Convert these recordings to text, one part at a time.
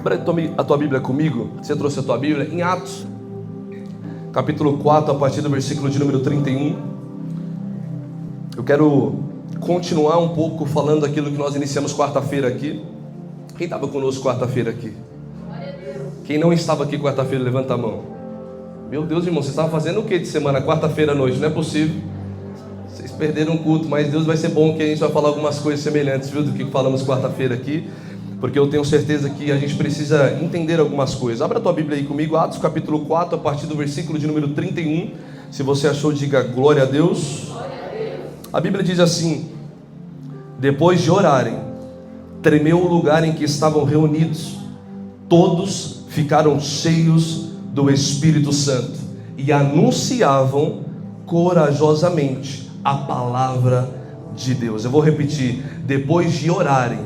Abra a tua Bíblia comigo. Você trouxe a tua Bíblia em Atos, capítulo 4, a partir do versículo de número 31. Eu quero continuar um pouco falando aquilo que nós iniciamos quarta-feira aqui. Quem estava conosco quarta-feira aqui? Quem não estava aqui quarta-feira, levanta a mão. Meu Deus, irmão, vocês estavam fazendo o que de semana? Quarta-feira à noite, não é possível. Vocês perderam o culto, mas Deus vai ser bom que a gente vai falar algumas coisas semelhantes, viu, do que falamos quarta-feira aqui. Porque eu tenho certeza que a gente precisa entender algumas coisas. Abra a tua Bíblia aí comigo, Atos capítulo 4, a partir do versículo de número 31. Se você achou, diga glória a Deus. A Bíblia diz assim: depois de orarem, tremeu o lugar em que estavam reunidos. Todos ficaram cheios do Espírito Santo e anunciavam corajosamente a palavra de Deus. Eu vou repetir: depois de orarem,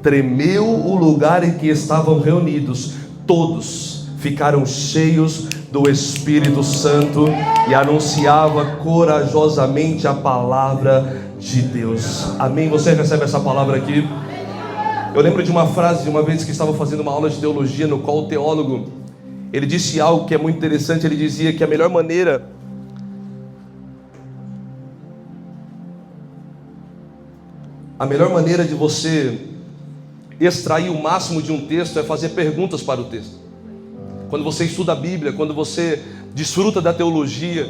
tremeu o lugar em que estavam reunidos. Todos ficaram cheios do Espírito Santo e anunciava corajosamente a palavra de Deus. Amém? Você recebe essa palavra aqui? Eu lembro de uma frase de uma vez que estava fazendo uma aula de teologia, no qual o teólogo, ele disse algo que é muito interessante. Ele dizia que a melhor maneira de você extrair o máximo de um texto é fazer perguntas para o texto. Quando você estuda a Bíblia, quando você desfruta da teologia,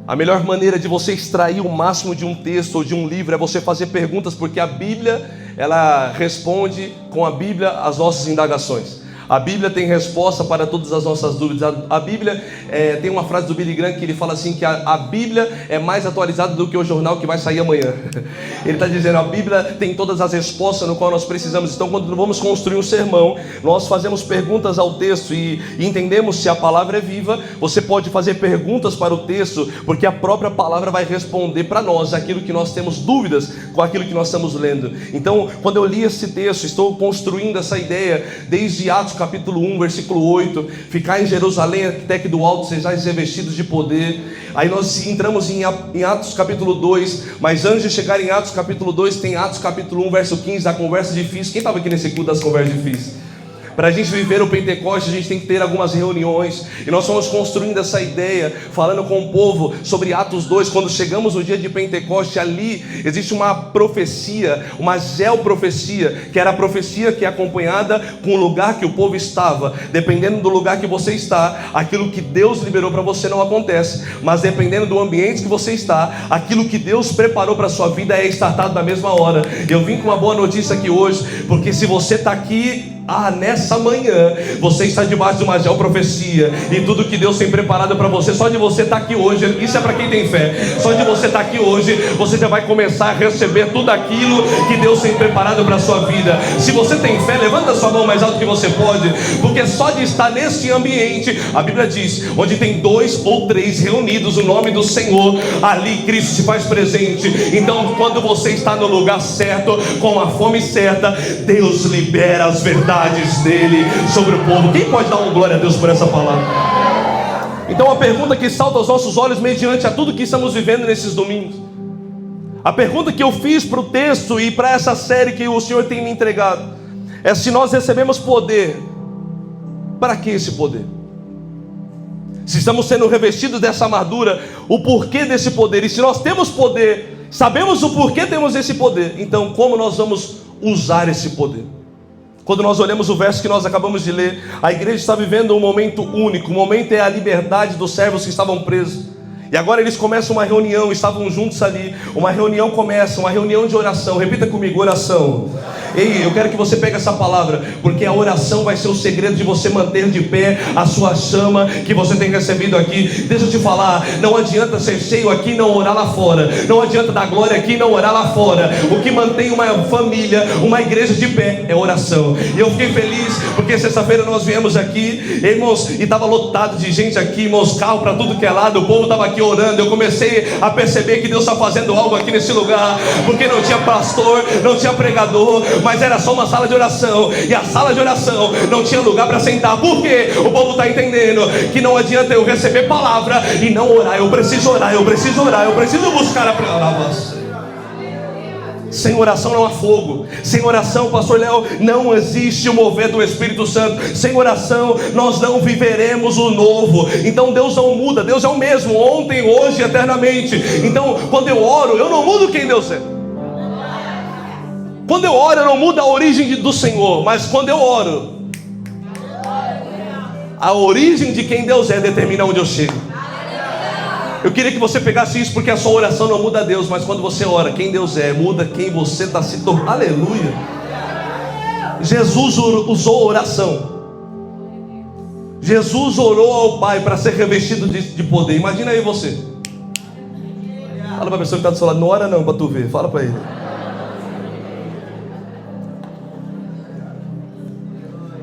a melhor maneira de você extrair o máximo de um texto ou de um livro é você fazer perguntas, porque a Bíblia, ela responde com a Bíblia as nossas indagações. A Bíblia tem resposta para todas as nossas dúvidas. A Bíblia, tem uma frase do Billy Graham que ele fala assim, que a Bíblia é mais atualizada do que o jornal que vai sair amanhã. Ele está dizendo, a Bíblia tem todas as respostas no qual nós precisamos. Então, quando vamos construir um sermão, nós fazemos perguntas ao texto e entendemos se a palavra é viva. Você pode fazer perguntas para o texto, porque a própria palavra vai responder para nós aquilo que nós temos dúvidas com aquilo que nós estamos lendo. Então, quando eu li esse texto, estou construindo essa ideia desde Atos capítulo 1, versículo 8, ficar em Jerusalém até que do alto sejais revestidos de poder. Aí nós entramos em Atos capítulo 2, mas antes de chegar em Atos capítulo 2, tem Atos capítulo 1, verso 15, a conversa difícil. Quem estava aqui nesse culto das conversas difíceis? Para a gente viver o Pentecostes, a gente tem que ter algumas reuniões. E nós fomos construindo essa ideia, falando com o povo sobre Atos 2. Quando chegamos no dia de Pentecostes, ali existe uma profecia, uma geoprofecia, que era a profecia que é acompanhada com o lugar que o povo estava. Dependendo do lugar que você está, aquilo que Deus liberou para você não acontece. Mas dependendo do ambiente que você está, aquilo que Deus preparou para a sua vida é startado na mesma hora. Eu vim com uma boa notícia aqui hoje, porque se você está aqui nessa manhã, você está debaixo de uma geoprofecia, e tudo que Deus tem preparado para você, só de você estar aqui hoje, isso é para quem tem fé, só de você estar aqui hoje, você já vai começar a receber tudo aquilo que Deus tem preparado para a sua vida. Se você tem fé, levanta a sua mão mais alto que você pode, porque só de estar nesse ambiente, a Bíblia diz, onde tem 2 ou 3 reunidos o nome do Senhor, ali Cristo se faz presente. Então, quando você está no lugar certo, com a fome certa, Deus libera as verdades dele sobre o povo. Quem pode dar uma glória a Deus por essa palavra? Então, a pergunta que salta aos nossos olhos mediante a tudo que estamos vivendo nesses domingos, a pergunta que eu fiz para o texto e para essa série que o Senhor tem me entregado, é: se nós recebemos poder, para que esse poder? Se estamos sendo revestidos dessa armadura, o porquê desse poder? E se nós temos poder, sabemos o porquê temos esse poder, então como nós vamos usar esse poder? Quando nós olhamos o verso que nós acabamos de ler, a igreja está vivendo um momento único. O momento é a liberdade dos servos que estavam presos. E agora eles começam uma reunião, estavam juntos ali. Uma reunião começa, uma reunião de oração. Repita comigo, oração. Ei, eu quero que você pegue essa palavra, porque a oração vai ser o segredo de você manter de pé a sua chama que você tem recebido aqui. Deixa eu te falar, não adianta ser cheio aqui e não orar lá fora. Não adianta dar glória aqui e não orar lá fora. O que mantém uma família, uma igreja de pé é oração. E eu fiquei feliz, porque sexta-feira nós viemos aqui, irmãos, e estava lotado de gente aqui, irmãos, carro para tudo que é lado, o povo estava aqui orando. Eu comecei a perceber que Deus está fazendo algo aqui nesse lugar, porque não tinha pastor, não tinha pregador, mas era só uma sala de oração, e a sala de oração não tinha lugar para sentar. Por quê? O povo está entendendo que não adianta eu receber palavra e não orar. Eu preciso orar, eu preciso orar, eu preciso buscar a palavra. Sem oração não há fogo. Sem oração, pastor Léo, não existe o mover do Espírito Santo. Sem oração nós não viveremos o novo. Então Deus não muda, Deus é o mesmo, ontem, hoje, eternamente. Então quando eu oro, eu não mudo quem Deus é. Quando eu oro, eu não mudo a origem do Senhor. Mas quando eu oro, a origem de quem Deus é determina onde eu chego. Eu queria que você pegasse isso, porque a sua oração não muda Deus, mas quando você ora, quem Deus é, muda quem você está se tornando. Aleluia. Jesus usou oração. Jesus orou ao Pai para ser revestido de poder. Imagina aí você. Fala para a pessoa que está do seu lado, não ora não para tu ver. Fala para ele.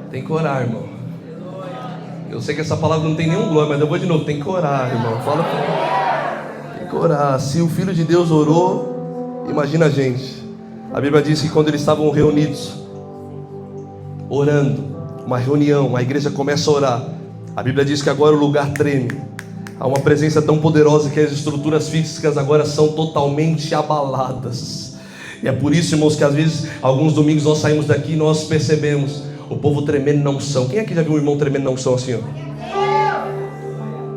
Tem que orar, irmão. Eu sei que essa palavra não tem nenhum glória, mas eu vou de novo. Tem que orar, irmão. Fala para ele. Tem que orar. Se o Filho de Deus orou, imagina a gente. A Bíblia diz que quando eles estavam reunidos, orando, uma reunião, a igreja começa a orar. A Bíblia diz que agora o lugar treme. Há uma presença tão poderosa que as estruturas físicas agora são totalmente abaladas. E é por isso, irmãos, que às vezes, alguns domingos nós saímos daqui e nós percebemos o povo tremendo na unção. Quem aqui já viu um irmão tremendo na unção assim, ó?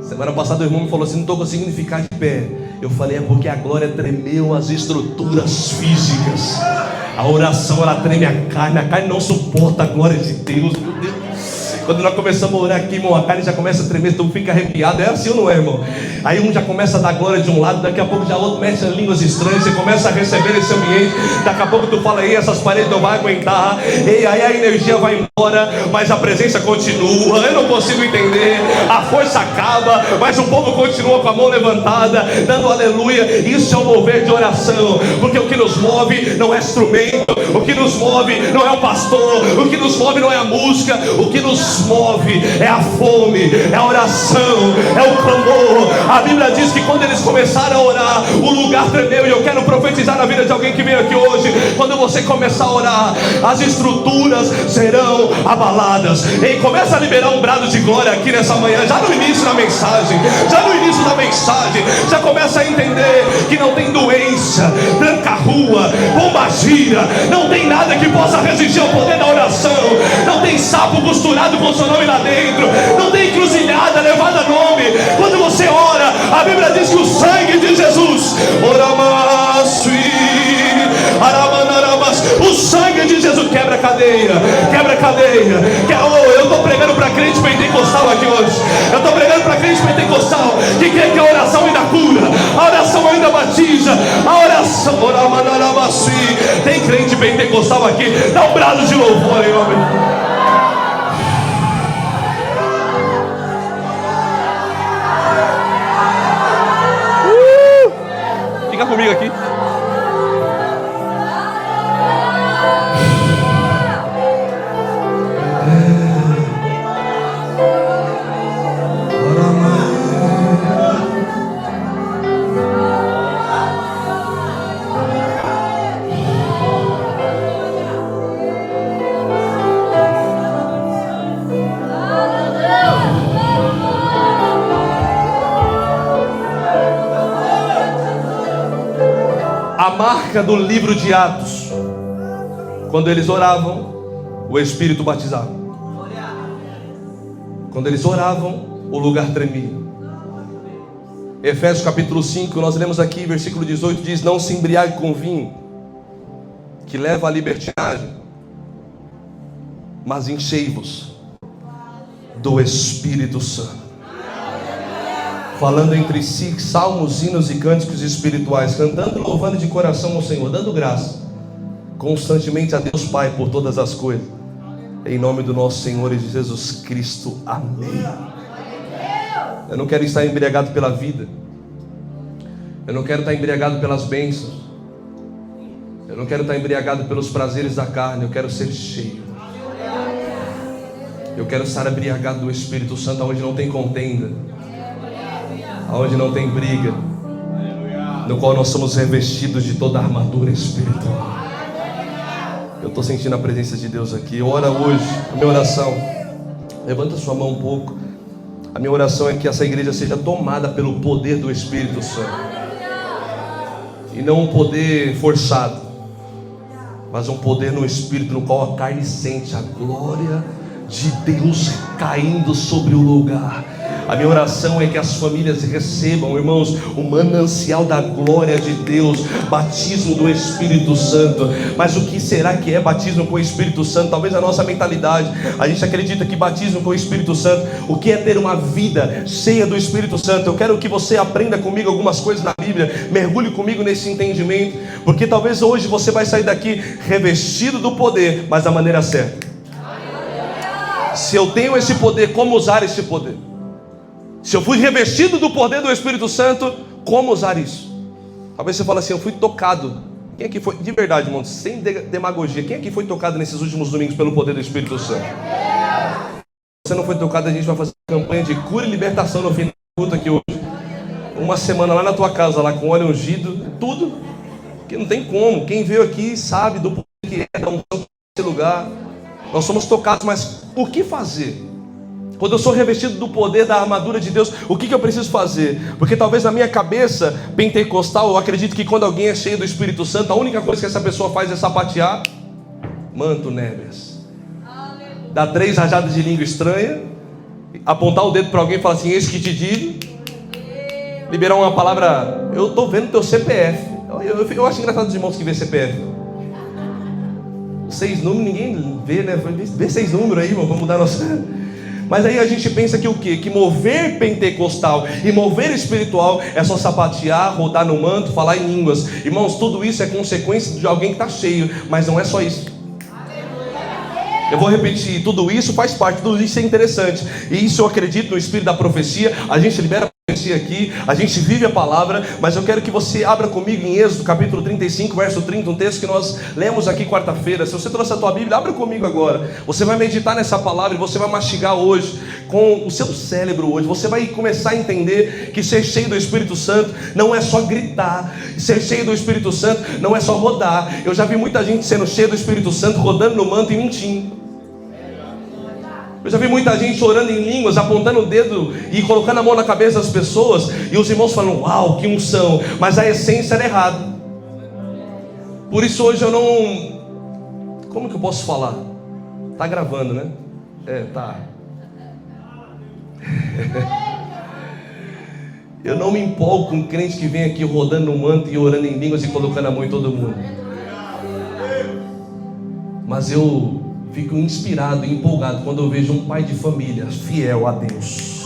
Semana passada o irmão me falou assim, não estou conseguindo ficar de pé. Eu falei, é porque a glória tremeu as estruturas físicas. A oração, ela treme a carne não suporta a glória de Deus, meu Deus. Quando nós começamos a orar aqui, irmão, a carne já começa a tremer, tu fica arrepiado. É assim ou não é, irmão? Aí um já começa a dar glória de um lado, daqui a pouco já o outro mexe em línguas estranhas, você começa a receber esse ambiente. Daqui a pouco tu fala, ei, essas paredes não vão aguentar. Ei, aí a energia vai embora, mas a presença continua. Eu não consigo entender. A força acaba, mas o povo continua com a mão levantada, dando aleluia. Isso é o mover de oração, porque o que nos move não é instrumento, o que nos move não é o pastor, o que nos move não é a música, o que nos move é a fome, é a oração, é o clamor. A Bíblia diz que quando eles começaram a orar, o lugar tremeu. E eu quero profetizar na vida de alguém que veio aqui hoje: quando você começar a orar, as estruturas serão abaladas. E começa a liberar um brado de glória aqui nessa manhã, já no início da mensagem, já começa a entender que não tem doença, tranca-rua, bomba-gira, não tem nada que possa resistir ao poder da oração. Não tem sapo costurado com seu nome lá dentro, não tem encruzilhada levada a nome. Quando você ora, a Bíblia diz que o sangue de Jesus, o sangue de Jesus quebra cadeia. Eu estou pregando para crente pentecostal aqui hoje. Eu estou pregando para crente pentecostal que crê que a oração ainda cura, a oração ainda batiza, a oração. Tem crente pentecostal aqui? Dá um brado de louvor em nome. Fica comigo aqui. A marca do livro de Atos: quando eles oravam, o Espírito batizava. Quando eles oravam, o lugar tremia. Efésios capítulo 5, nós lemos aqui, versículo 18, diz: não se embriague com vinho, que leva à libertinagem, mas enchei-vos do Espírito Santo, falando entre si salmos, hinos e cânticos espirituais, cantando e louvando de coração ao Senhor, dando graça constantemente a Deus Pai por todas as coisas, em nome do nosso Senhor Jesus Cristo. Amém. Eu não quero estar embriagado pela vida, eu não quero estar embriagado pelas bênçãos, eu não quero estar embriagado pelos prazeres da carne. Eu quero ser cheio, eu quero estar embriagado do Espírito Santo, onde não tem contenda, onde não tem briga, no qual nós somos revestidos de toda a armadura espiritual. Eu estou sentindo a presença de Deus aqui. Ora hoje, a minha oração, levanta sua mão um pouco. A minha oração é que essa igreja seja tomada pelo poder do Espírito Santo, e não um poder forçado, mas um poder no Espírito, no qual a carne sente a glória de Deus caindo sobre o lugar. A minha oração é que as famílias recebam, irmãos, o manancial da glória de Deus, batismo do Espírito Santo. Mas o que será que é batismo com o Espírito Santo? Talvez a nossa mentalidade, a gente acredita que batismo com o Espírito Santo, o que é ter uma vida cheia do Espírito Santo? Eu quero que você aprenda comigo algumas coisas na Bíblia, mergulhe comigo nesse entendimento, porque talvez hoje você vai sair daqui revestido do poder, mas da maneira certa. Se eu tenho esse poder, como usar esse poder? Se eu fui revestido do poder do Espírito Santo, como usar isso? Talvez você fale assim, eu fui tocado. Quem aqui foi, de verdade, irmão, sem demagogia, quem aqui foi tocado nesses últimos domingos pelo poder do Espírito Santo? Se você não foi tocado, a gente vai fazer uma campanha de cura e libertação no final do culto aqui hoje. Uma semana lá na tua casa, lá com óleo ungido, tudo. Que não tem como. Quem veio aqui sabe do poder que é da unção nesse lugar. Nós somos tocados, mas o que fazer? Quando eu sou revestido do poder da armadura de Deus, o que eu preciso fazer? Porque talvez na minha cabeça pentecostal, eu acredito que quando alguém é cheio do Espírito Santo, a única coisa que essa pessoa faz é sapatear manto nébias, dar 3 rajadas de língua estranha, apontar o dedo para alguém e falar assim, eis que te digo, liberar uma palavra, eu estou vendo teu CPF. Eu acho engraçado os irmãos que vê CPF. 6 números ninguém vê, né? Vê 6 números aí, irmão, vamos mudar nossa... Mas aí a gente pensa que o quê? Que mover pentecostal e mover espiritual é só sapatear, rodar no manto, falar em línguas. Irmãos, tudo isso é consequência de alguém que está cheio, mas não é só isso. Eu vou repetir, tudo isso faz parte, tudo isso é interessante. E isso eu acredito no espírito da profecia. A gente libera a profecia aqui, a gente vive a palavra. Mas eu quero que você abra comigo em Êxodo capítulo 35, verso 30, um texto que nós lemos aqui quarta-feira. Se você trouxe a tua Bíblia, abra comigo agora. Você vai meditar nessa palavra e você vai mastigar hoje com o seu cérebro hoje. Você vai começar a entender que ser cheio do Espírito Santo não é só gritar. Ser cheio do Espírito Santo não é só rodar. Eu já vi muita gente sendo cheia do Espírito Santo, rodando no manto e mentindo. Eu já vi muita gente orando em línguas, apontando o dedo e colocando a mão na cabeça das pessoas, e os irmãos falam, uau, que unção, mas a essência era errada. Por isso hoje eu não... Como que eu posso falar? Tá gravando, né? Tá. Eu não me empolgo com um crente que vem aqui rodando no manto e orando em línguas e colocando a mão em todo mundo. Mas eu fico inspirado e empolgado quando eu vejo um pai de família fiel a Deus.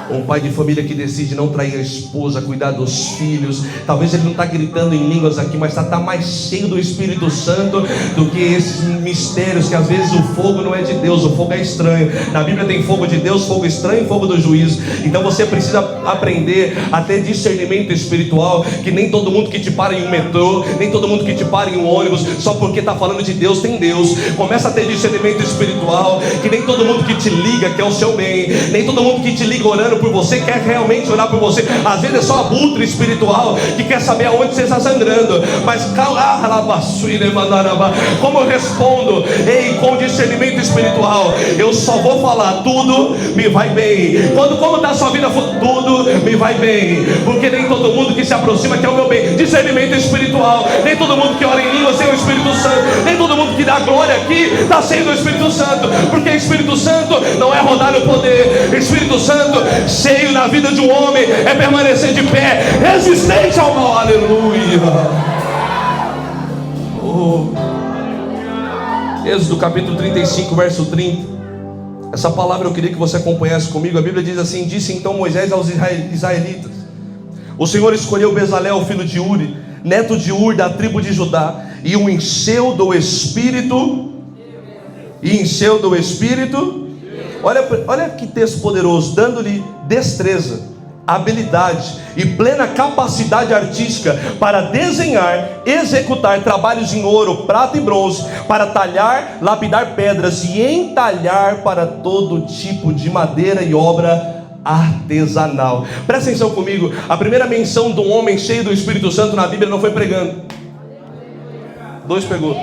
Um pai de família que decide não trair a esposa, cuidar dos filhos. Talvez ele não está gritando em línguas aqui, mas está mais cheio do Espírito Santo do que esses mistérios, que às vezes o fogo não é de Deus, o fogo é estranho. Na Bíblia tem fogo de Deus, fogo estranho e fogo do juízo. Então você precisa aprender a ter discernimento espiritual, que nem todo mundo que te para em um metrô, nem todo mundo que te para em um ônibus, só porque está falando de Deus, tem Deus. Começa a ter discernimento espiritual, que nem todo mundo que te liga quer o seu bem, nem todo mundo que te liga orando por você quer realmente orar por você. Às vezes é só abutre espiritual que quer saber aonde você está sangrando. Mas como eu respondo? Ei, com discernimento espiritual, eu só vou falar tudo me vai bem. Como está a sua vida? Tudo me vai bem, porque nem todo mundo que se aproxima quer o meu bem. Discernimento espiritual. Nem todo mundo que ora em língua tem o Espírito Santo, nem todo mundo que dá glória aqui está sendo o Espírito Santo, porque Espírito Santo não é rodar no poder. Espírito Santo cheio na vida de um homem é permanecer de pé, resistente ao mal. Aleluia. Êxodo capítulo 35, verso 30. Essa palavra eu queria que você acompanhasse comigo. A Bíblia diz assim: disse então Moisés aos israelitas: o Senhor escolheu Bezalel, filho de Uri, neto de Ur, da tribo de Judá, e o encheu do Espírito. Olha que texto poderoso, dando-lhe destreza, habilidade e plena capacidade artística para desenhar, executar trabalhos em ouro, prata e bronze, para talhar, lapidar pedras e entalhar para todo tipo de madeira e obra artesanal. Presta atenção comigo. A primeira menção de um homem cheio do Espírito Santo na Bíblia não foi pregando. 2 pegou.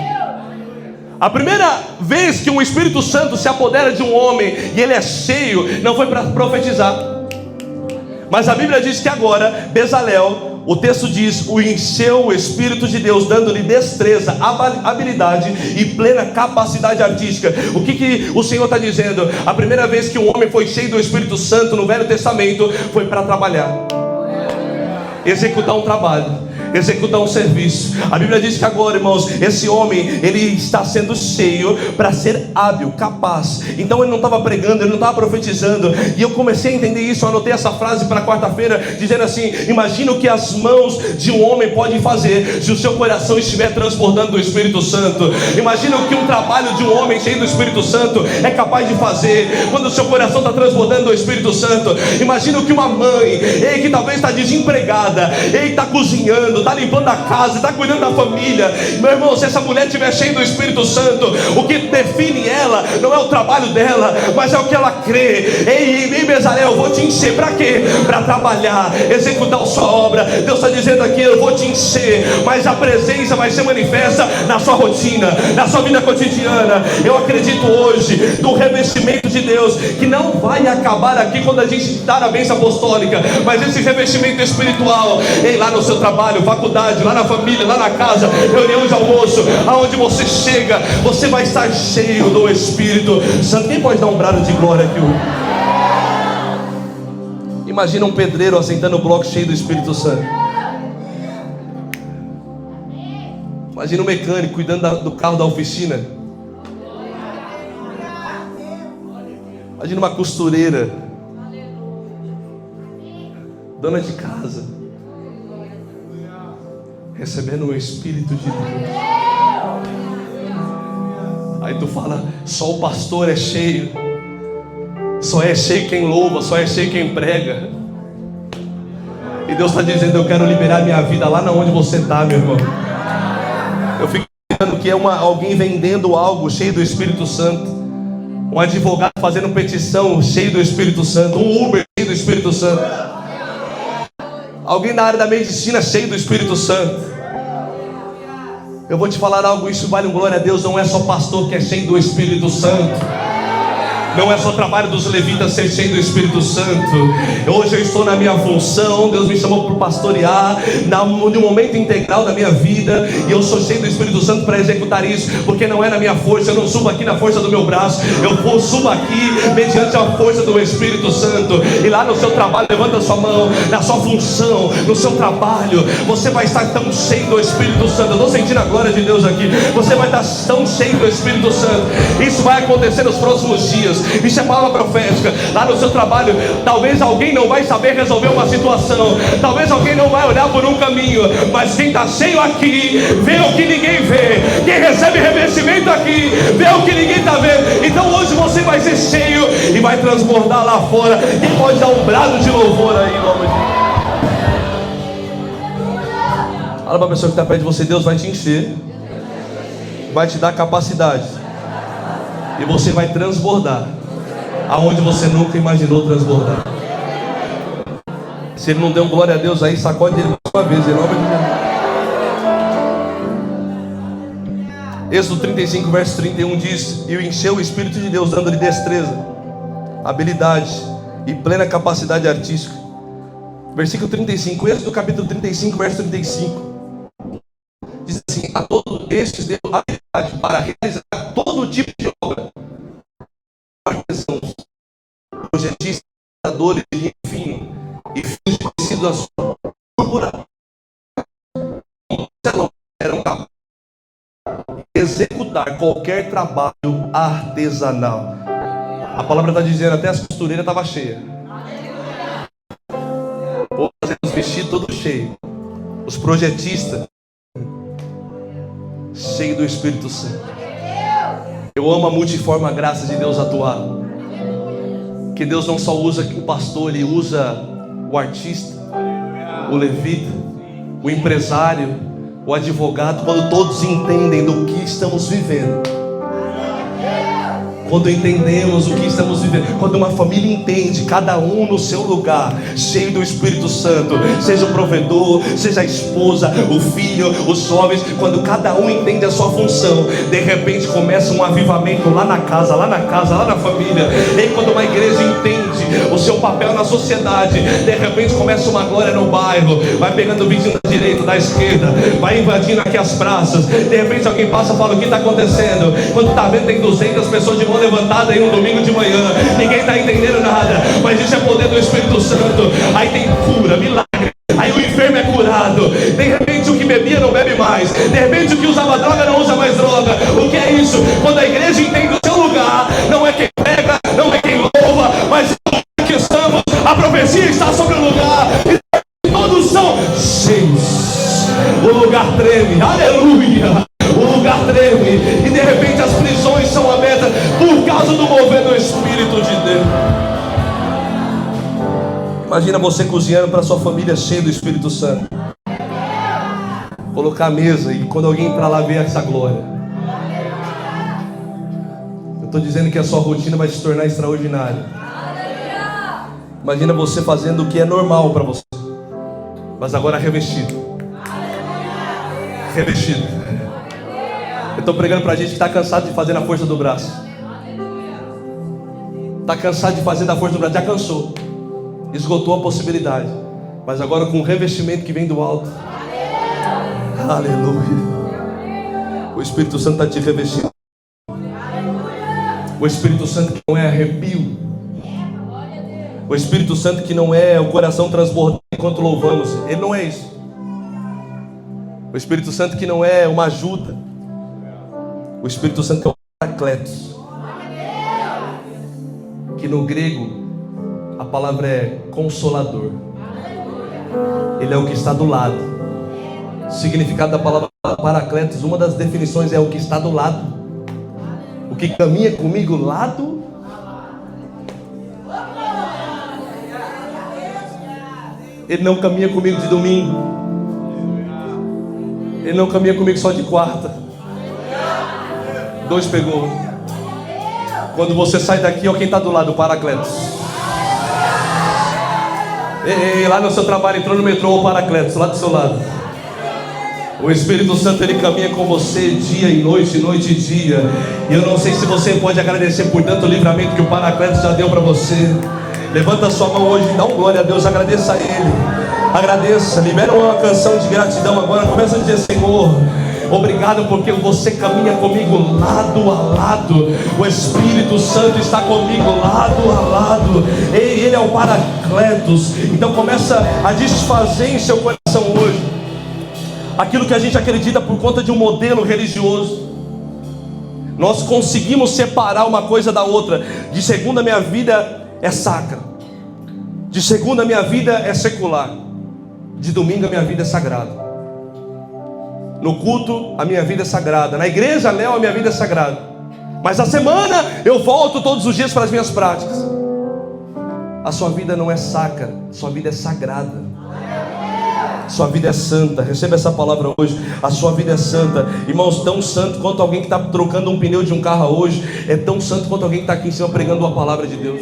A primeira vez que um Espírito Santo se apodera de um homem e ele é cheio, não foi para profetizar. Mas a Bíblia diz que agora Bezalel, O texto diz: o encheu o Espírito de Deus, dando-lhe destreza, habilidade e plena capacidade artística. O que o Senhor está dizendo? A primeira vez que um homem foi cheio do Espírito Santo no Velho Testamento foi para trabalhar, executar um trabalho, executar um serviço. A Bíblia diz que agora, irmãos, esse homem, ele está sendo cheio para ser hábil, capaz. Então ele não estava pregando, ele não estava profetizando. E eu comecei a entender isso. Eu anotei essa frase para quarta-feira, dizendo assim: imagina o que as mãos de um homem podem fazer se o seu coração estiver transbordando do Espírito Santo. Imagina o que um trabalho de um homem cheio do Espírito Santo é capaz de fazer quando o seu coração está transbordando do Espírito Santo. Imagina o que uma mãe, que talvez está desempregada, está cozinhando, está limpando a casa, está cuidando da família. Meu irmão, se essa mulher estiver cheia do Espírito Santo, o que define ela não é o trabalho dela, mas é o que ela crê. Ei, Bezalel, eu vou te encher. Para quê? Para trabalhar, executar a sua obra. Deus está dizendo aqui: eu vou te encher, mas a presença vai ser manifesta na sua rotina, na sua vida cotidiana. Eu acredito hoje no revestimento de Deus, que não vai acabar aqui quando a gente dar a bênção apostólica, mas esse revestimento espiritual, ei, lá no seu trabalho, faculdade, lá na família, lá na casa, reunião de almoço, aonde você chega, você vai estar cheio do Espírito Santo. Quem pode dar um brado de glória aqui? Imagina um pedreiro assentando o bloco cheio do Espírito Santo. Imagina um mecânico cuidando do carro da oficina. Imagina uma costureira, dona de casa, recebendo o Espírito de Deus. Aí tu fala: só o pastor é cheio, só é cheio quem louva, só é cheio quem prega. E Deus está dizendo: eu quero liberar minha vida lá na onde você está, meu irmão. Eu fico pensando que é alguém vendendo algo cheio do Espírito Santo, um advogado fazendo petição cheio do Espírito Santo, um Uber cheio do Espírito Santo, alguém da área da medicina cheio do Espírito Santo. Eu vou te falar algo, isso vale um glória a Deus. Não é só pastor que é cheio do Espírito Santo, não é só trabalho dos levitas ser cheio do Espírito Santo. Hoje eu estou na minha função, Deus me chamou para pastorear, no momento integral da minha vida, e eu sou cheio do Espírito Santo para executar isso, porque não é na minha força. Eu não subo aqui na força do meu braço, eu subo aqui mediante a força do Espírito Santo. E lá no seu trabalho, levanta a sua mão, na sua função, no seu trabalho, você vai estar tão cheio do Espírito Santo. Eu estou sentindo a glória de Deus aqui. Você vai estar tão cheio do Espírito Santo. Isso vai acontecer nos próximos dias. Isso é palavra profética. Lá no seu trabalho, talvez alguém não vai saber resolver uma situação, talvez alguém não vai olhar por um caminho, mas quem está cheio aqui vê o que ninguém vê. Quem recebe revestimento aqui vê o que ninguém está vendo. Então hoje você vai ser cheio e vai transbordar lá fora. Quem pode dar um brado de louvor aí, em nome de Deus? Fala para a pessoa que está perto de você: Deus vai te encher, vai te dar capacidade, e você vai transbordar aonde você nunca imaginou transbordar. Se ele não deu um glória a Deus aí, sacode ele mais uma vez, em nome de Deus. Êxodo 35, verso 31 diz: e o encheu o Espírito de Deus, dando-lhe destreza, habilidade e plena capacidade artística. Versículo 35, Êxodo capítulo 35, verso 35, diz assim: a todos estes deu habilidade para realizar todo tipo de obra, artesãos, projetistas, de linha fina e fios de tecido azul, púrpura, eram capazes de executar qualquer trabalho artesanal. A palavra está dizendo: até as costureiras estavam cheias. Vou fazer os vestidos todos cheios. Os projetistas cheios do Espírito Santo. Eu amo a multiforme graça de Deus atuar. Que Deus não só usa o pastor, Ele usa o artista, o levita, o empresário, o advogado, quando todos entendem do que estamos vivendo. quando entendemos o que estamos vivendo, quando uma família entende, cada um no seu lugar, cheio do Espírito Santo, seja o provedor, seja a esposa, o filho, os jovens, quando cada um entende a sua função, de repente começa um avivamento lá na casa, lá na família. E quando uma igreja entende o seu papel na sociedade, de repente começa uma glória no bairro, vai pegando o vizinho da direita, da esquerda, vai invadindo aqui as praças. De repente alguém passa e fala: o que está acontecendo? Quando está vendo, tem 200 pessoas de mão levantada aí um domingo de manhã, ninguém está entendendo nada, mas isso é poder do Espírito Santo. Aí tem cura, milagre, aí o enfermo é curado. De repente o que bebia não bebe mais, de repente o que usava droga não usa mais droga. O que é isso? Quando a igreja entende o seu lugar, não é quem prega, não é quem louva, mas é que estamos, a profecia está sobre o lugar, e todos são cheios, o lugar treme, aleluia, o lugar treme, e de repente as prisões são abertas por causa do mover do Espírito de Deus. Imagina você cozinhando para sua família cheia do Espírito Santo, colocar a mesa e quando alguém entrar lá ver essa glória. Eu estou dizendo que a sua rotina vai se tornar extraordinária. Imagina você fazendo o que é normal para você, mas agora revestido. Revestido. Eu estou pregando para a gente que está cansado de fazer na força do braço. Está cansado de fazer da força do braço, já cansou, esgotou a possibilidade, mas agora com o revestimento que vem do alto. Aleluia. O Espírito Santo está te revestindo. O Espírito Santo que não é arrepio, o Espírito Santo que não é o coração transbordando enquanto louvamos, ele não é isso. O Espírito Santo que não é uma ajuda, o Espírito Santo que é o Paracletos, que no grego a palavra é consolador. Ele é o que está do lado. O significado da palavra Paracletos, uma das definições é o que está do lado, o que caminha comigo lado. Ele não caminha comigo de domingo, ele não caminha comigo só de quarta. Dois pegou. Quando você sai daqui, ó, quem está do lado, o Paracletos. Ei, lá no seu trabalho entrou no metrô, o Paracletos, lá do seu lado. O Espírito Santo, ele caminha com você dia e noite e dia. E eu não sei se você pode agradecer por tanto livramento que o Paracletos já deu para você. Levanta a sua mão hoje e dá um glória a Deus, agradeça a Ele. Agradeça, libera uma canção de gratidão agora. Começa a dizer: Senhor, obrigado porque você caminha comigo lado a lado. O Espírito Santo está comigo lado a lado. Ele é o Paracletos. Então começa a desfazer em seu coração hoje aquilo que a gente acredita por conta de um modelo religioso. Nós conseguimos separar uma coisa da outra. De segunda minha vida é sacra, de segunda minha vida é secular, de domingo a minha vida é sagrada. No culto a minha vida é sagrada, na igreja Léo a minha vida é sagrada, mas a semana eu volto todos os dias para as minhas práticas. A sua vida não é sacra, sua vida é sagrada. Sua vida é santa, receba essa palavra hoje. A sua vida é santa, irmãos, tão santo quanto alguém que está trocando um pneu de um carro hoje, é tão santo quanto alguém que está aqui em cima pregando a palavra de Deus.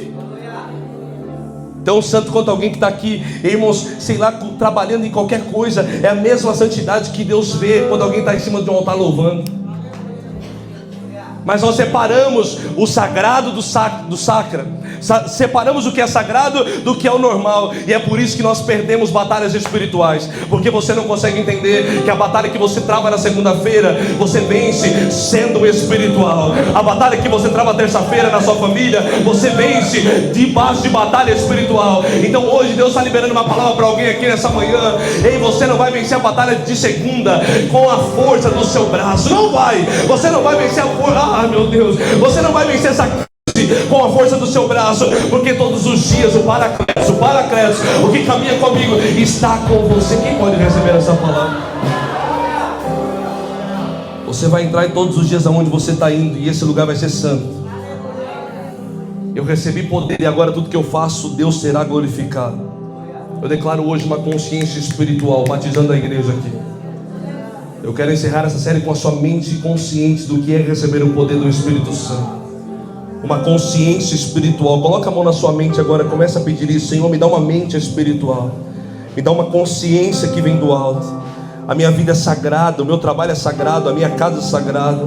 Tão santo quanto alguém que está aqui, irmãos, sei lá, trabalhando em qualquer coisa. É a mesma santidade que Deus vê quando alguém está em cima de um altar louvando. Mas nós separamos o sagrado do sacra, separamos o que é sagrado do que é o normal. E é por isso que nós perdemos batalhas espirituais, porque você não consegue entender que a batalha que você trava na segunda-feira, você vence sendo espiritual. A batalha que você trava terça-feira na sua família, você vence debaixo de batalha espiritual. Então hoje Deus está liberando uma palavra para alguém aqui nessa manhã. Ei, você não vai vencer a batalha de segunda com a força do seu braço. Não vai. Você não vai vencer a força. Ah, meu Deus, você não vai vencer essa crise com a força do seu braço, porque todos os dias o Paracletos, o que caminha comigo, está com você. Quem pode receber essa palavra? Você vai entrar em todos os dias aonde você está indo, e esse lugar vai ser santo. Eu recebi poder e agora tudo que eu faço, Deus será glorificado. Eu declaro hoje uma consciência espiritual, batizando a igreja aqui. Eu quero encerrar essa série com a sua mente consciente do que é receber o poder do Espírito Santo. uma consciência espiritual. Coloca a mão na sua mente agora, começa a pedir isso. Senhor, me dá uma mente espiritual, me dá uma consciência que vem do alto. A minha vida é sagrada, o meu trabalho é sagrado, a minha casa é sagrada.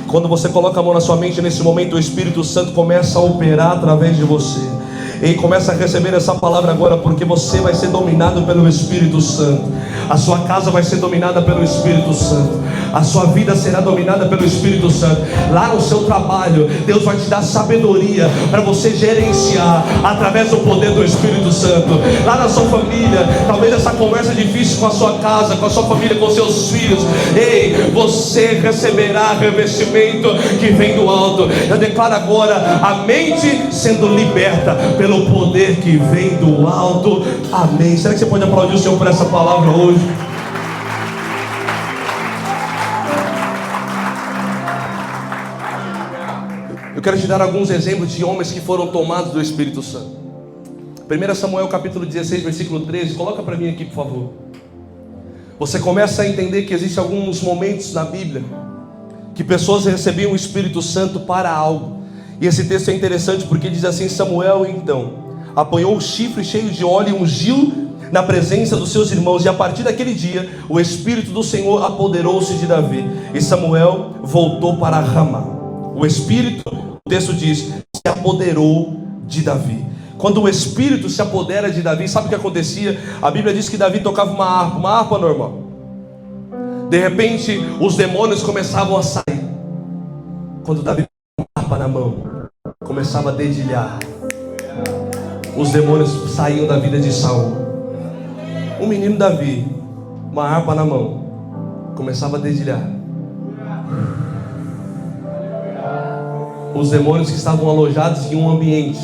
Quando você coloca a mão na sua mente, nesse momento o Espírito Santo começa a operar através de você. E começa a receber essa palavra agora, porque você vai ser dominado pelo Espírito Santo. A sua casa vai ser dominada pelo Espírito Santo. A sua vida será dominada pelo Espírito Santo. Lá no seu trabalho, Deus vai te dar sabedoria para você gerenciar através do poder do Espírito Santo. Lá na sua família, talvez essa conversa difícil com a sua casa, com a sua família, com seus filhos, ei, você receberá revestimento que vem do alto. Eu declaro agora a mente sendo liberta pelo poder que vem do alto. Amém. Será que você pode aplaudir o Senhor por essa palavra hoje? Eu quero te dar alguns exemplos de homens que foram tomados do Espírito Santo. 1 Samuel capítulo 16, versículo 13. Coloca para mim aqui, por favor. Você começa a entender que existem alguns momentos na Bíblia que pessoas recebiam o Espírito Santo para algo. E esse texto é interessante porque diz assim: Samuel então apanhou o chifre cheio de óleo e ungiu na presença dos seus irmãos. E a partir daquele dia o Espírito do Senhor apoderou-se de Davi. E Samuel voltou para Ramá. O Espírito, o texto diz, se apoderou de Davi. Quando o Espírito se apodera de Davi, sabe o que acontecia? A Bíblia diz que Davi tocava uma harpa normal. De repente os demônios começavam a sair. Quando Davi com uma harpa na mão, começava a dedilhar, os demônios saíam da vida de Saul. O menino Davi, uma harpa na mão, começava a dedilhar. Os demônios que estavam alojados em um ambiente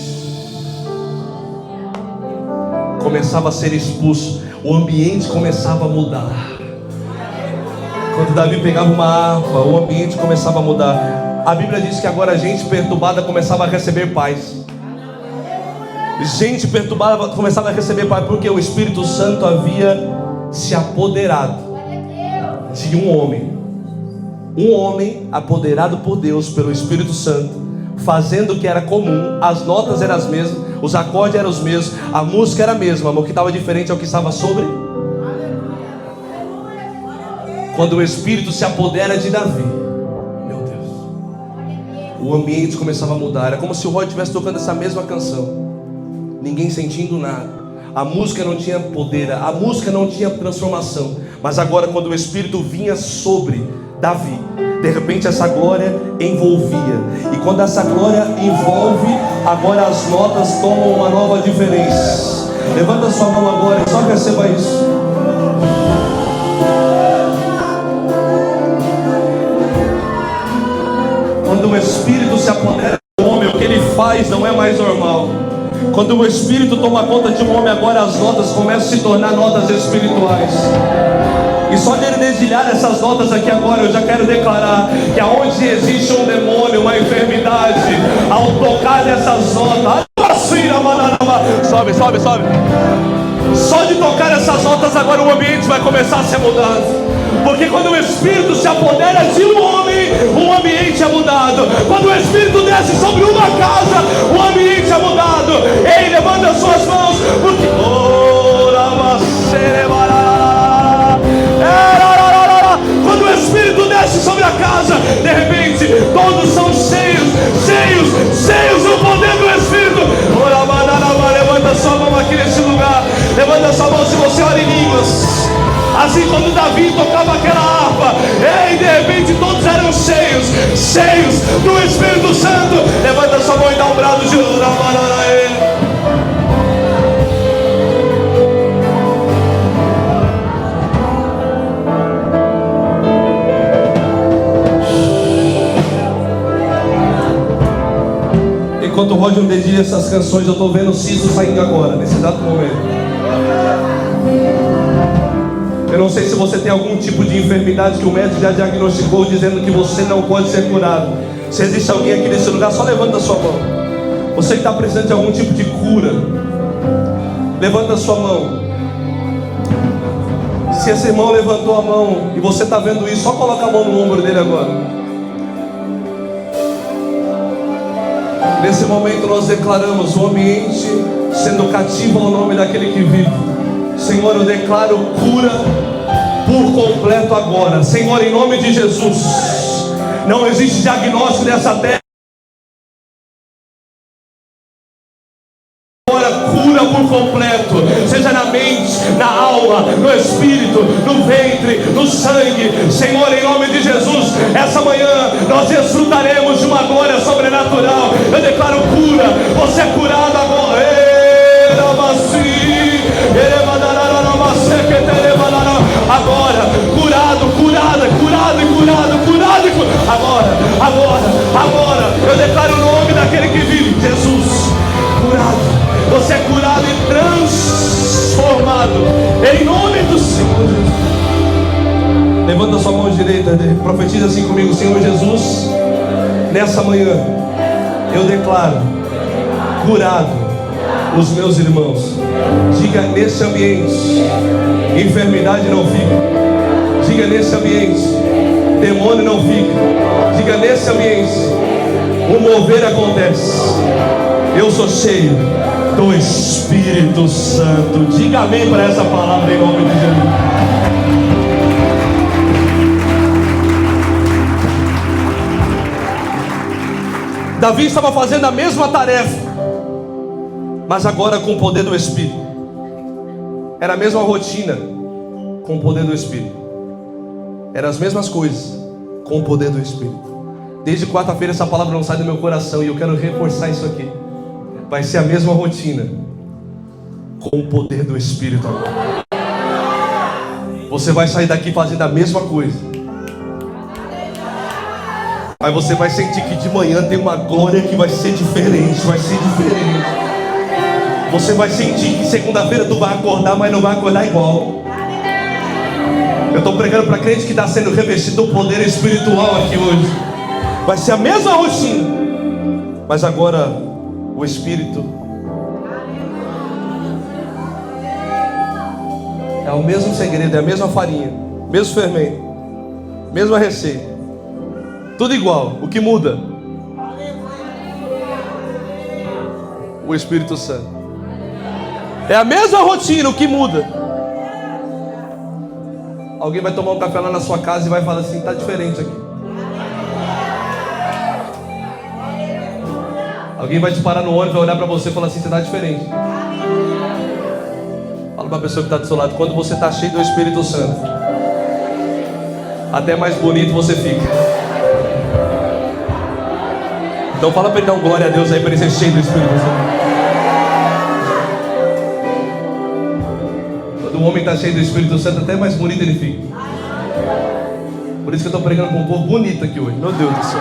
começava a ser expulso. O ambiente começava a mudar. Quando Davi pegava uma harpa, o ambiente começava a mudar. A Bíblia diz que agora a gente perturbada começava a receber paz. Gente perturbada começava a receber paz, porque o Espírito Santo havia se apoderado de um homem. Um homem apoderado por Deus, pelo Espírito Santo, fazendo o que era comum. As notas eram as mesmas, os acordes eram os mesmos, a música era a mesma, mas o que estava diferente é o que estava sobre. Quando o Espírito se apodera de Davi, meu Deus, o ambiente começava a mudar. Era como se o Roy estivesse tocando essa mesma canção, ninguém sentindo nada. A música não tinha poder, a música não tinha transformação. Mas agora, quando o Espírito vinha sobre Davi, de repente essa glória envolvia. E quando essa glória envolve, agora as notas tomam uma nova diferença. Levanta sua mão agora e só receba isso. Quando o Espírito se apodera do homem, o que ele faz não é mais normal. Quando o Espírito toma conta de um homem, agora as notas começam a se tornar notas espirituais. E só de ele dedilhar essas notas aqui agora, eu já quero declarar que aonde existe um demônio, uma enfermidade, ao tocar nessas notas, sobe, sobe, sobe. Só de tocar essas notas agora o ambiente vai começar a ser mudado. Porque quando o Espírito se apodera de um homem, o ambiente é mudado. Quando o Espírito desce sobre uma casa, o ambiente é mudado. Ei, levanta as suas mãos, porque quando o Espírito desce sobre a casa, de repente todos são cheios, cheios, cheios do poder do Espírito. Levanta sua mão aqui nesse lugar. Levanta sua mão se você ora em línguas. Assim quando Davi tocava aquela harpa, ei, de repente todos eram cheios, cheios do Espírito Santo. Levanta sua mão e dá um brado de Uramarara a ele. Enquanto o Roger dedilha essas canções, eu estou vendo o siso saindo agora, nesse exato momento. Eu não sei se você tem algum tipo de enfermidade que o médico já diagnosticou, dizendo que você não pode ser curado. Se existe alguém aqui nesse lugar, só levanta a sua mão. Você que está precisando de algum tipo de cura, levanta a sua mão. Se esse irmão levantou a mão e você está vendo isso, só coloca a mão no ombro dele agora. Nesse momento nós declaramos o ambiente sendo cativo ao nome daquele que vive. Senhor, eu declaro cura por completo agora. Senhor, em nome de Jesus, não existe diagnóstico nessa terra. Cura por completo, seja na mente, na alma, no espírito, no ventre, no sangue. Senhor, em nome de Jesus, essa manhã nós desfrutaremos de uma glória sobrenatural. Eu declaro cura, você é curado agora. Agora, curado, curado. Agora, eu declaro o nome daquele que vive, Jesus, curado. Você é curado e transformado em nome do Senhor Jesus. Levanta sua mão direita, profetiza assim comigo: Senhor Jesus, nessa manhã eu declaro curado os meus irmãos. Diga: nesse ambiente enfermidade não fica. Diga: nesse ambiente demônio não fica. Diga: nesse ambiente o mover acontece. Eu sou cheio do Espírito Santo. Diga amém para essa palavra em nome de Jesus. Davi estava fazendo a mesma tarefa, mas agora com o poder do Espírito. Era a mesma rotina com o poder do Espírito. Eram as mesmas coisas com o poder do Espírito. Desde quarta-feira essa palavra não sai do meu coração e eu quero reforçar isso aqui. Vai ser a mesma rotina com o poder do Espírito agora. Você vai sair daqui fazendo a mesma coisa, mas você vai sentir que de manhã tem uma glória que vai ser diferente. Você vai sentir que segunda-feira tu vai acordar, mas não vai acordar igual. Eu estou pregando para crente que está sendo revestido do poder espiritual aqui hoje. Vai ser a mesma rotina, mas agora o Espírito é o mesmo segredo, é a mesma farinha, mesmo fermento, mesma receita, tudo igual. O que muda? O Espírito Santo. É a mesma rotina, o que muda? Alguém vai tomar um café lá na sua casa e vai falar assim: está diferente aqui. Alguém vai te parar no ônibus, vai olhar para você e falar assim: você está diferente. Fala para a pessoa que está do seu lado: quando você está cheio do Espírito Santo, até mais bonito você fica. Então fala para ele dar um glória a Deus aí, para ele ser cheio do Espírito Santo. Quando o homem está cheio do Espírito Santo, até mais bonito ele fica. Por isso que eu estou pregando com um povo bonito aqui hoje. Meu Deus do céu.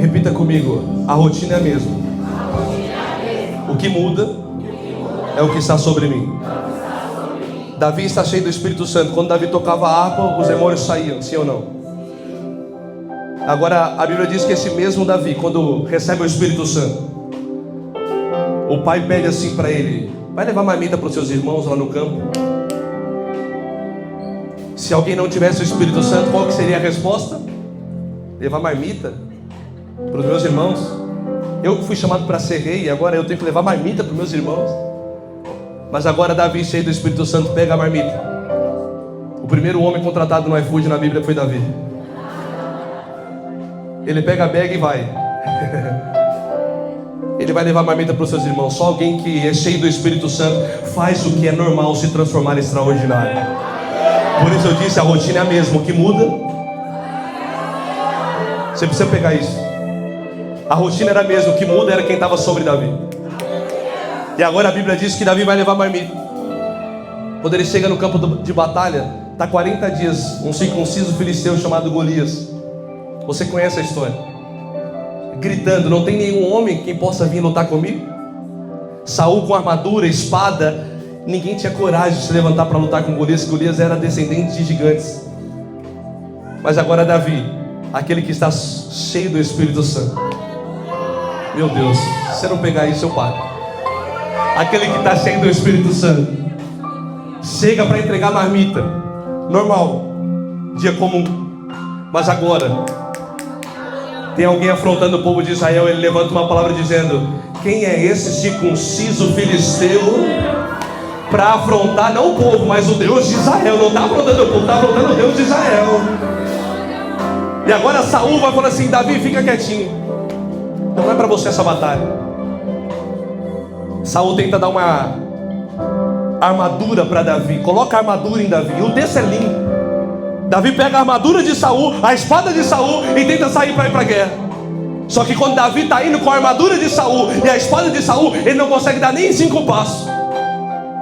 Repita comigo: a rotina é a mesma. O que muda é o que está sobre mim. Davi está cheio do Espírito Santo. Quando Davi tocava a harpa, os demônios saíam, sim ou não? Agora a Bíblia diz que esse mesmo Davi, quando recebe o Espírito Santo, o pai pede assim para ele: vai levar marmita para os seus irmãos lá no campo. Se alguém não tivesse o Espírito Santo, qual que seria a resposta? Levar marmita para os meus irmãos? Eu que fui chamado para ser rei e agora eu tenho que levar marmita para os meus irmãos? Mas agora Davi, cheio do Espírito Santo, pega a marmita. O primeiro homem contratado no iFood na Bíblia foi Davi. Ele pega a bag e vai. Ele vai levar marmita para os seus irmãos. Só alguém que é cheio do Espírito Santo faz o que é normal se transformar em extraordinário. Por isso eu disse: a rotina é a mesma. O que muda? Você precisa pegar isso. A rotina era a mesma. O que muda era quem estava sobre Davi. E agora a Bíblia diz que Davi vai levar marmita. Quando ele chega no campo de batalha, está 40 dias um circunciso filisteu chamado Golias. Você conhece a história? Gritando: não tem nenhum homem que possa vir lutar comigo? Saul com armadura, espada. Ninguém tinha coragem de se levantar para lutar com Golias. Golias era descendente de gigantes. Mas agora Davi, aquele que está cheio do Espírito Santo. Meu Deus, se você não pegar isso eu paro. Aquele que está cheio do Espírito Santo chega para entregar marmita normal, dia comum. Mas agora, tem alguém afrontando o povo de Israel. Ele levanta uma palavra dizendo: quem é esse circunciso filisteu para afrontar não o povo, mas o Deus de Israel? Não está afrontando o povo, está afrontando o Deus de Israel. E agora Saul vai falar assim: Davi, fica quietinho, não é para você essa batalha. Saul tenta dar uma armadura para Davi, coloca a armadura em Davi. O texto é lindo. Davi pega a armadura de Saul, a espada de Saul, e tenta sair para ir para a guerra. Só que quando Davi está indo com a armadura de Saul e a espada de Saul, ele não consegue dar nem 5 passos.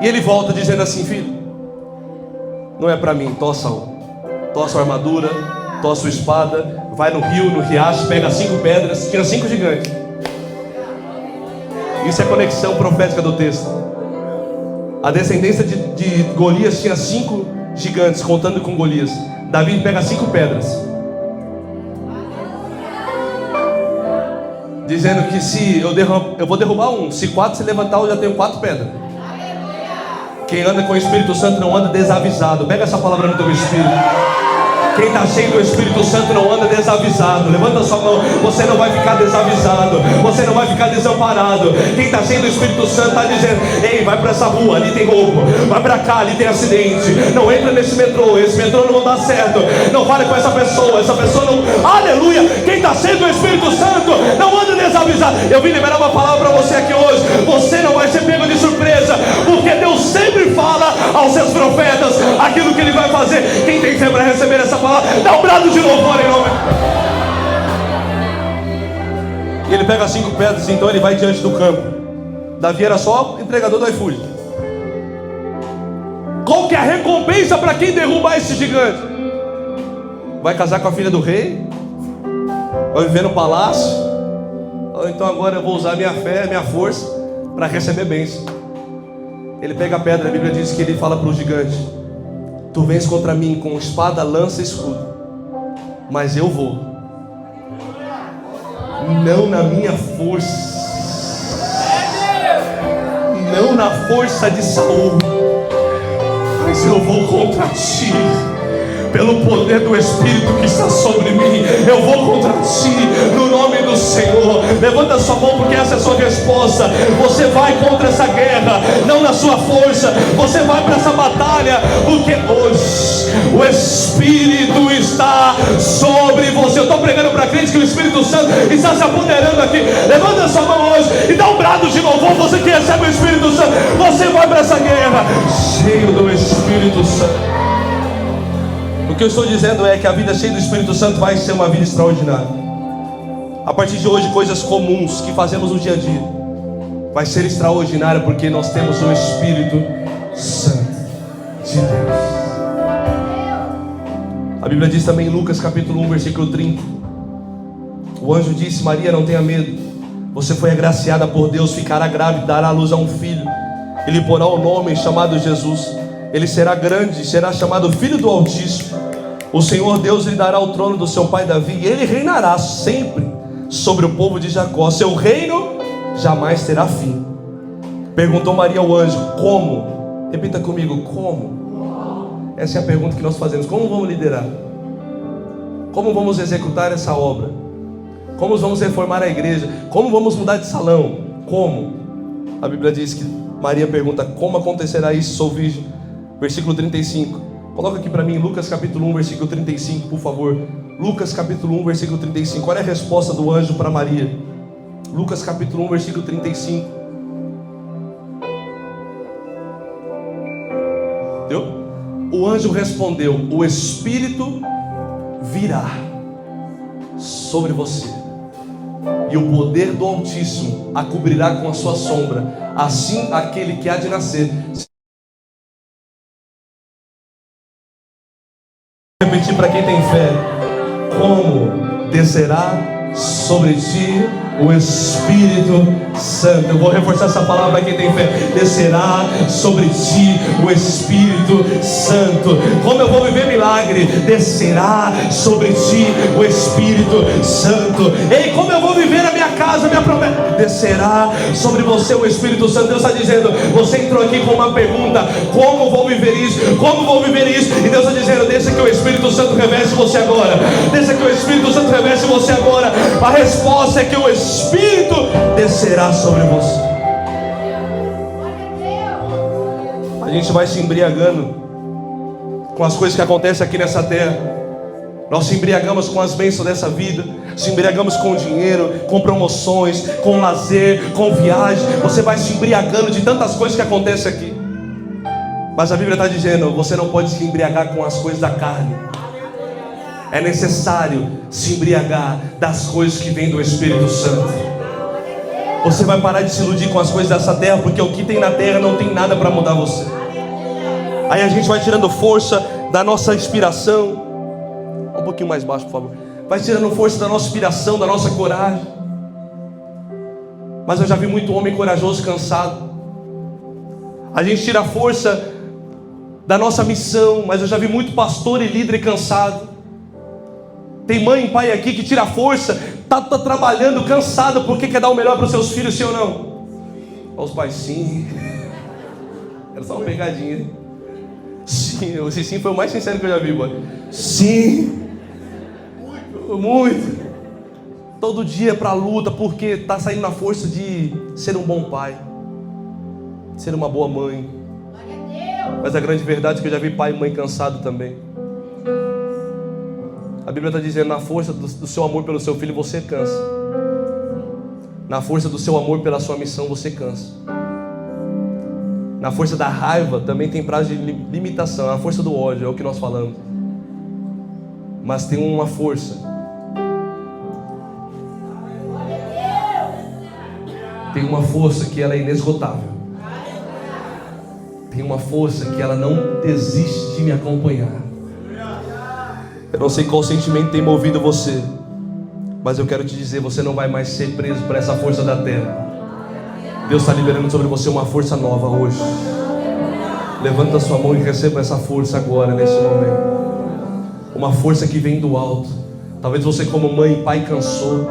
E ele volta dizendo assim: filho, não é para mim, tó Saul, tó a sua armadura, tó a sua espada, vai no rio, no riacho, pega 5 pedras, tira 5 gigantes. Isso é conexão profética do texto. A descendência de Golias tinha 5 gigantes, contando com Golias. Davi pega 5 pedras, dizendo que se eu vou derrubar um, se 4 se levantar, eu já tenho 4 pedras. Quem anda com o Espírito Santo não anda desavisado. Pega essa palavra no teu espírito. Quem está cheio do Espírito Santo não anda desavisado. Levanta sua mão. Você não vai ficar desavisado. Você não vai ficar desamparado. Quem está cheio do Espírito Santo está dizendo: ei, vai para essa rua, ali tem roubo. Vai para cá, ali tem acidente. Não entra nesse metrô, esse metrô não dá certo. Não fale com essa pessoa não. Aleluia. Quem está cheio do Espírito Santo não anda desavisado. Eu vim liberar uma palavra para você aqui hoje. Você não vai ser pego de surpresa, porque Deus sempre fala aos seus profetas aquilo que Ele vai fazer. Quem tem fé para receber essa palavra, dá um brado de louvor em nome. E ele pega 5 pedras, então ele vai diante do campo. Davi era só entregador do iFood. Qual que é a recompensa para quem derrubar esse gigante? Vai casar com a filha do rei? Vai viver no palácio? Ou então agora eu vou usar minha fé, minha força para receber bênção. Ele pega a pedra, a Bíblia diz que ele fala para o gigante: tu vens contra mim com espada, lança e escudo, mas eu vou, não na minha força, não na força de Saul, mas eu vou contra ti, pelo poder do Espírito que está sobre mim. Eu vou contra ti, no nome do Senhor. Levanta sua mão, porque essa é a sua resposta. Você vai contra essa guerra, não na sua força. Você vai para essa batalha, porque hoje o Espírito está sobre você. Eu estou pregando para crentes que o Espírito Santo está se apoderando aqui. Levanta sua mão hoje e dá um brado de louvor. Você que recebe o Espírito Santo, você vai para essa guerra cheio do Espírito Santo. O que eu estou dizendo é que a vida cheia do Espírito Santo vai ser uma vida extraordinária. A partir de hoje, coisas comuns que fazemos no dia a dia vai ser extraordinária, porque nós temos o Espírito Santo de Deus. A Bíblia diz também em Lucas capítulo 1, versículo 30: o anjo disse: Maria, não tenha medo, você foi agraciada por Deus, ficará grávida, dará à luz a um filho, e lhe porá o nome chamado Jesus. Ele será grande, será chamado Filho do Altíssimo. O Senhor Deus lhe dará o trono do seu pai Davi, e ele reinará sempre sobre o povo de Jacó. Seu reino jamais terá fim. Perguntou Maria ao anjo: como? Repita comigo: como? Essa é a pergunta que nós fazemos. Como vamos liderar? Como vamos executar essa obra? Como vamos reformar a igreja? Como vamos mudar de salão? Como? A Bíblia diz que Maria pergunta: como acontecerá isso? Sou virgem. Versículo 35. Coloca aqui para mim Lucas capítulo 1, versículo 35, por favor. Lucas capítulo 1, versículo 35. Olha a resposta do anjo para Maria. Lucas capítulo 1, versículo 35. Entendeu? O anjo respondeu: o Espírito virá sobre você, e o poder do Altíssimo a cobrirá com a sua sombra. Assim aquele que há de nascer. Vou repetir para quem tem fé: como descerá sobre ti o Espírito Santo. Eu vou reforçar essa palavra para quem tem fé: descerá sobre ti o Espírito Santo. Como eu vou viver milagre? Descerá sobre ti o Espírito Santo. Ei, como eu vou viver a minha casa, minha promessa? Descerá sobre você o Espírito Santo. Deus está dizendo: você entrou aqui com uma pergunta: como vou viver isso? Como vou viver isso? E Deus está dizendo: deixa que o Espírito Santo reveste você agora. Deixa você agora. A resposta é que o Espírito descerá sobre você. A gente vai se embriagando com as coisas que acontecem aqui nessa terra. Nós se embriagamos com as bênçãos dessa vida, se embriagamos com dinheiro, com promoções, com lazer, com viagem. Você vai se embriagando de tantas coisas que acontecem aqui. Mas a Bíblia está dizendo, você não pode se embriagar com as coisas da carne. É necessário se embriagar das coisas que vêm do Espírito Santo. Você vai parar de se iludir com as coisas dessa terra, porque o que tem na terra não tem nada para mudar você. Aí a gente vai tirando força da nossa inspiração. Um pouquinho mais baixo, por favor. Vai tirando força da nossa inspiração, da nossa coragem. Mas eu já vi muito homem corajoso cansado. A gente tira a força da nossa missão, mas eu já vi muito pastor e líder cansado. Tem mãe e pai aqui que tira a força, tá trabalhando cansado porque quer dar o melhor para os seus filhos, sim ou não? Olha os pais, sim. Era só uma pegadinha. Sim, esse sim foi o mais sincero que eu já vi, mano. Sim. Muito. Todo dia para a luta, porque está saindo na força de ser um bom pai, ser uma boa mãe. Mas a grande verdade é que eu já vi pai e mãe cansado também. A Bíblia está dizendo, na força do seu amor pelo seu filho você cansa. Na força do seu amor pela sua missão você cansa. Na força da raiva também tem prazo de limitação. A força do ódio é o que nós falamos. Mas tem uma força. Tem uma força que ela é inesgotável. Tem uma força que ela não desiste de me acompanhar. Eu não sei qual sentimento tem movido você, mas eu quero te dizer, você não vai mais ser preso por essa força da terra. Deus está liberando sobre você uma força nova hoje. Levanta a sua mão e receba essa força agora, nesse momento. Uma força que vem do alto. Talvez você como mãe e pai cansou.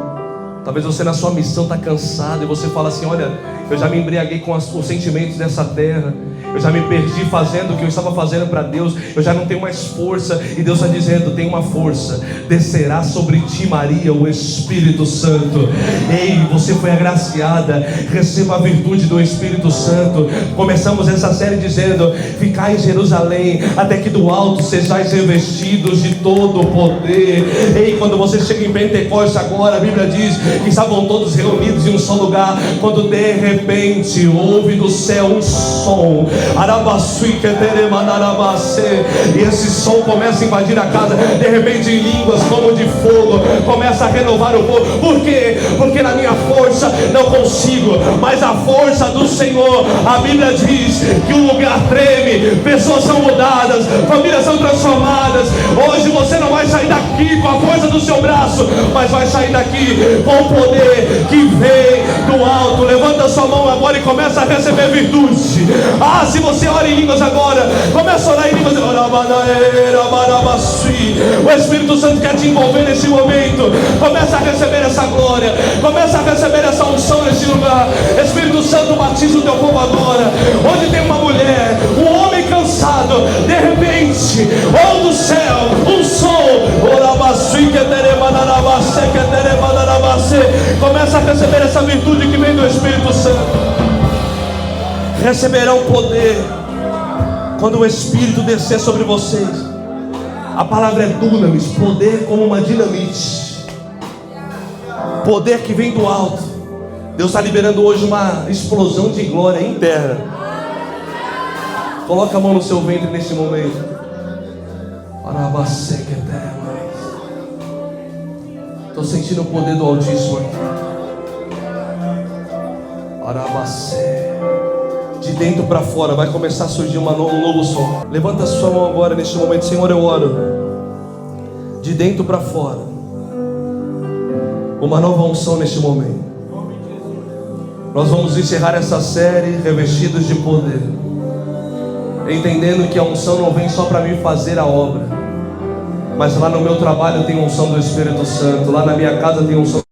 Talvez você na sua missão está cansado e você fala assim, olha, eu já me embriaguei com os sentimentos dessa terra. Eu já me perdi fazendo o que eu estava fazendo para Deus. Eu já não tenho mais força. E Deus está dizendo, tem uma força. Descerá sobre ti, Maria, o Espírito Santo. Ei, você foi agraciada. Receba a virtude do Espírito Santo. Começamos essa série dizendo, ficai em Jerusalém, até que do alto sejais revestidos de todo o poder. Ei, quando você chega em Pentecostes agora, a Bíblia diz que estavam todos reunidos em um só lugar, quando de repente houve do céu um som. E esse som começa a invadir a casa, de repente em línguas como de fogo, começa a renovar o povo. Por quê? Porque na minha força não consigo, mas a força do Senhor. A Bíblia diz que o lugar treme, pessoas são mudadas, famílias são transformadas. Hoje você não vai sair daqui com a força do seu braço, mas vai sair daqui com o poder que vem do alto. Levanta sua mão agora e começa a receber virtude. Se você ora em línguas agora, começa a orar em línguas. O Espírito Santo quer te envolver nesse momento. Começa a receber essa glória, começa a receber essa unção nesse lugar. Espírito Santo, batiza o teu povo agora. Onde tem uma mulher, um homem cansado, de repente, ou do céu, um som. Começa a receber essa virtude que vem do Espírito Santo. Receberão poder quando o Espírito descer sobre vocês. A palavra é dunamis, poder como uma dinamite. Poder que vem do alto. Deus está liberando hoje uma explosão de glória interna. Coloca a mão no seu ventre nesse momento. Estou sentindo o poder do Altíssimo aqui. De dentro para fora vai começar a surgir um novo som. Levanta a sua mão agora neste momento. Senhor, eu oro. De dentro para fora, uma nova unção neste momento. Nós vamos encerrar essa série revestidos de poder, entendendo que a unção não vem só para mim fazer a obra, mas lá no meu trabalho tem unção do Espírito Santo. Lá na minha casa tem unção.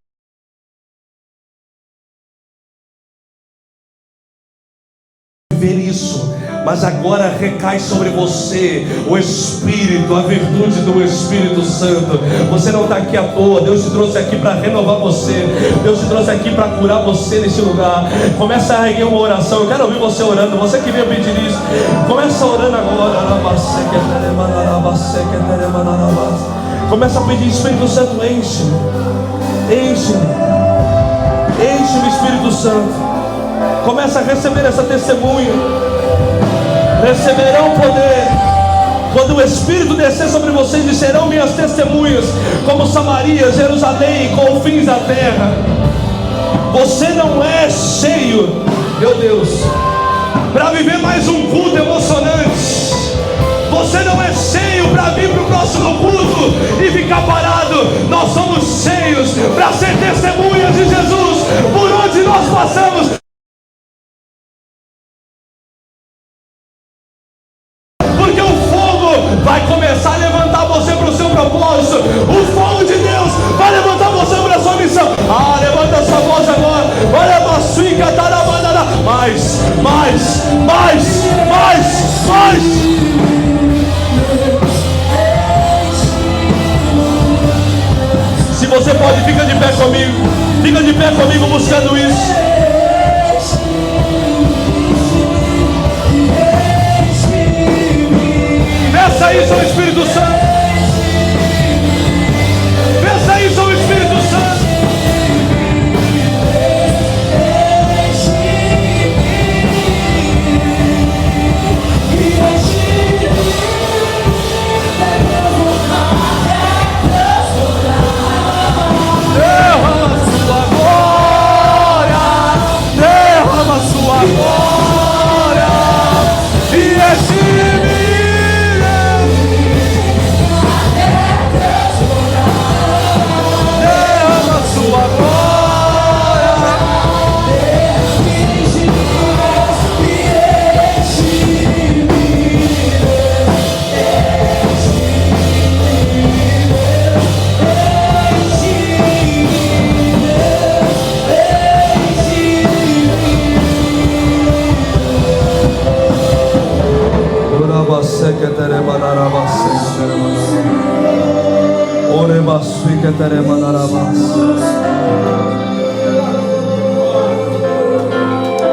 Ver isso, mas agora recai sobre você o Espírito, a virtude do Espírito Santo. Você não está aqui à toa. Deus te trouxe aqui para renovar você. Deus te trouxe aqui para curar você nesse lugar. Começa a erguer uma oração. Eu quero ouvir você orando. Você que veio pedir isso, começa orando agora. Começa a pedir: Espírito Santo, enche-me, enche-me, enche-me, Espírito Santo. Começa a receber essa testemunha. Receberão poder quando o Espírito descer sobre vocês, e serão minhas testemunhas, como Samaria, Jerusalém, confins da terra. Você não é cheio, meu Deus, para viver mais um culto emocionante. Você não é cheio para vir para o próximo culto e ficar parado. Nós somos cheios para ser testemunhas de Jesus por onde nós passamos. Porque o fogo vai começar a levantar você para o seu propósito. O fogo de Deus vai levantar você para a sua missão. Levanta a sua voz agora. Olha a maçuica, tarabandana. Mais. Se você pode, fica de pé comigo. Fica de pé comigo buscando isso. Peça isso ao Espírito Santo. Peça isso ao Espírito Santo. Derrama sua glória e enche-me.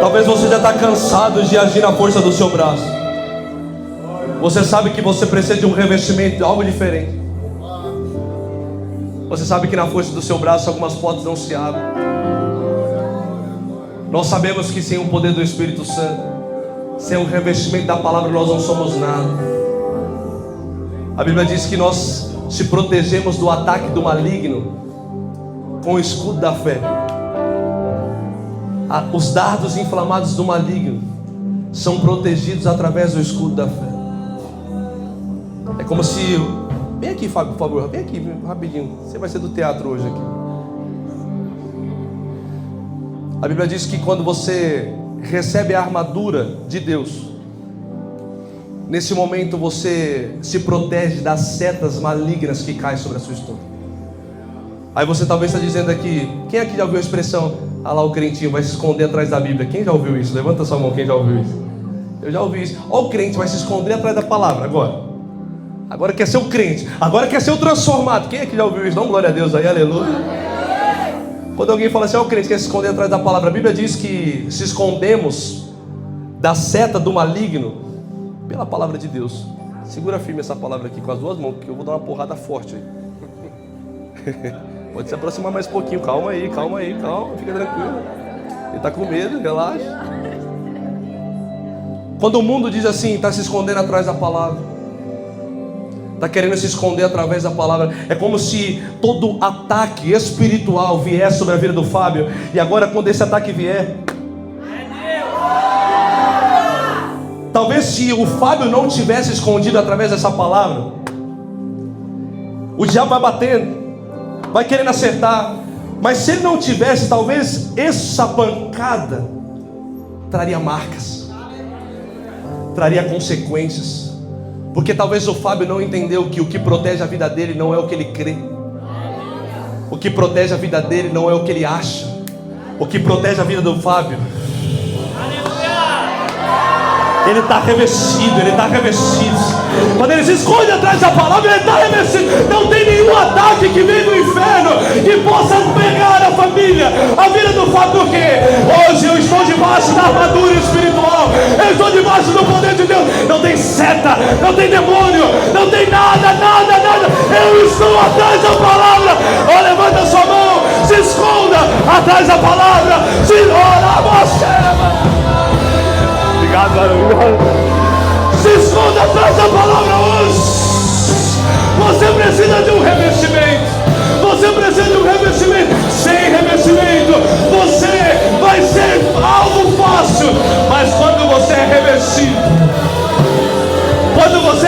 Talvez você já está cansado de agir na força do seu braço. Você sabe que você precisa de um revestimento, de algo diferente. Você sabe que na força do seu braço algumas portas não se abrem. Nós sabemos que sem o poder do Espírito Santo, sem o revestimento da palavra, nós não somos nada. A Bíblia diz que nós se protegemos do ataque do maligno com o escudo da fé. Os dardos inflamados do maligno são protegidos através do escudo da fé. É como se... Vem aqui, Fábio, por favor. Vem aqui, rapidinho. Você vai ser do teatro hoje aqui. A Bíblia diz que quando você recebe a armadura de Deus, nesse momento você se protege das setas malignas que caem sobre a sua história. Aí você talvez está dizendo aqui, quem aqui já ouviu a expressão: ah lá o crentinho vai se esconder atrás da Bíblia? Quem já ouviu isso? Levanta sua mão, quem já ouviu isso? Eu já ouvi isso. Ó, o crente vai se esconder atrás da palavra agora quer ser o crente, agora quer ser o transformado. Quem aqui já ouviu isso? Não, glória a Deus aí, aleluia. Quando alguém fala assim: ó, o crente quer se esconder atrás da palavra, a Bíblia diz que se escondemos da seta do maligno pela palavra de Deus. Segura firme essa palavra aqui com as duas mãos, porque eu vou dar uma porrada forte aí. Pode se aproximar mais um pouquinho. Calma aí, fica tranquilo. Ele está com medo, relaxa. Quando o mundo diz assim, está se escondendo atrás da palavra, está querendo se esconder através da palavra, é como se todo ataque espiritual viesse sobre a vida do Fábio. E agora, quando esse ataque vier, talvez se o Fábio não tivesse escondido através dessa palavra, o diabo vai batendo, vai querendo acertar. Mas se ele não tivesse, talvez essa pancada traria marcas, traria consequências. Porque talvez o Fábio não entendeu que o que protege a vida dele não é o que ele crê. O que protege a vida dele não é o que ele acha. O que protege a vida do Fábio, Ele está revestido, ele está revestido. Quando ele se esconde atrás da palavra, ele está revestido. Não tem nenhum ataque que vem do inferno que possa pegar a família, a vida do Fábio. Por quê? Hoje eu estou debaixo da armadura espiritual, eu estou debaixo do poder de Deus. Não tem seta, não tem demônio, não tem nada, nada, nada. Eu estou atrás da palavra. Oh, levanta sua mão, se esconda atrás da palavra. Se ora, você. Obrigado, barulho. Se esconda atrás da palavra hoje. Você precisa de um revestimento. Você precisa de um revestimento. Sem revestimento, você vai ser algo fácil. Mas quando você é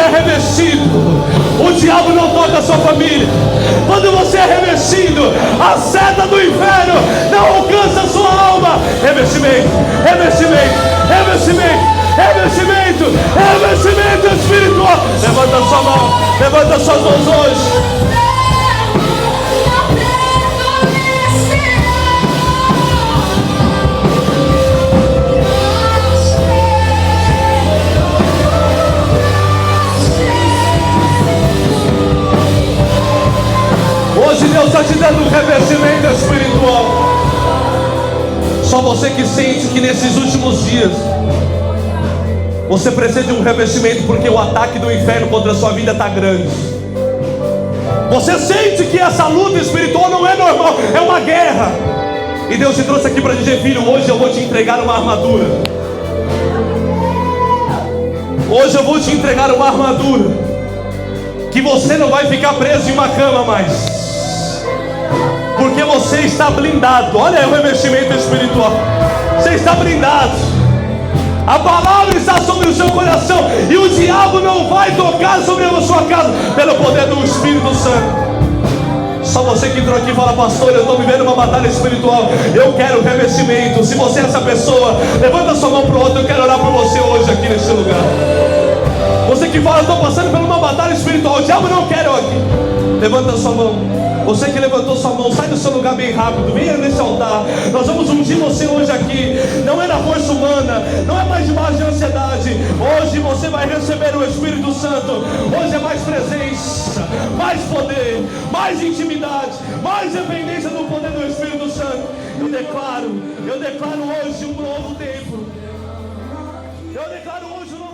revestido, o diabo não toca a sua família. Quando você é revestido, a seta do inferno não alcança a sua alma. Revestimento, revestimento, revestimento. Revestimento, revestimento espiritual. Levanta sua mão, levanta suas mãos hoje. Hoje Deus está te dando um revestimento espiritual. Só você que sente que nesses últimos dias você precisa de um revestimento, porque o ataque do inferno contra a sua vida está grande. Você sente que essa luta espiritual não é normal, é uma guerra. E Deus te trouxe aqui para dizer: filho, hoje eu vou te entregar uma armadura. Hoje eu vou te entregar uma armadura, que você não vai ficar preso em uma cama mais, porque você está blindado. Olha o revestimento espiritual. Você está blindado. A palavra está sobre o seu coração, e o diabo não vai tocar sobre a sua casa, pelo poder do Espírito Santo. Só você que entrou aqui e fala: pastor, eu estou vivendo uma batalha espiritual, eu quero revestimento. Se você é essa pessoa, levanta sua mão para o outro. Eu quero orar por você hoje aqui nesse lugar. Você que fala: eu estou passando por uma batalha espiritual, o diabo não quer eu aqui. Levanta sua mão. Você que levantou sua mão, sai do seu lugar bem rápido, venha nesse altar. Nós vamos ungir você hoje aqui. Não é na força humana, não é mais debaixo de ansiedade. Hoje você vai receber o Espírito Santo. Hoje é mais presença, mais poder, mais intimidade, mais dependência do poder do Espírito Santo. Eu declaro hoje um novo tempo. Eu declaro hoje um novo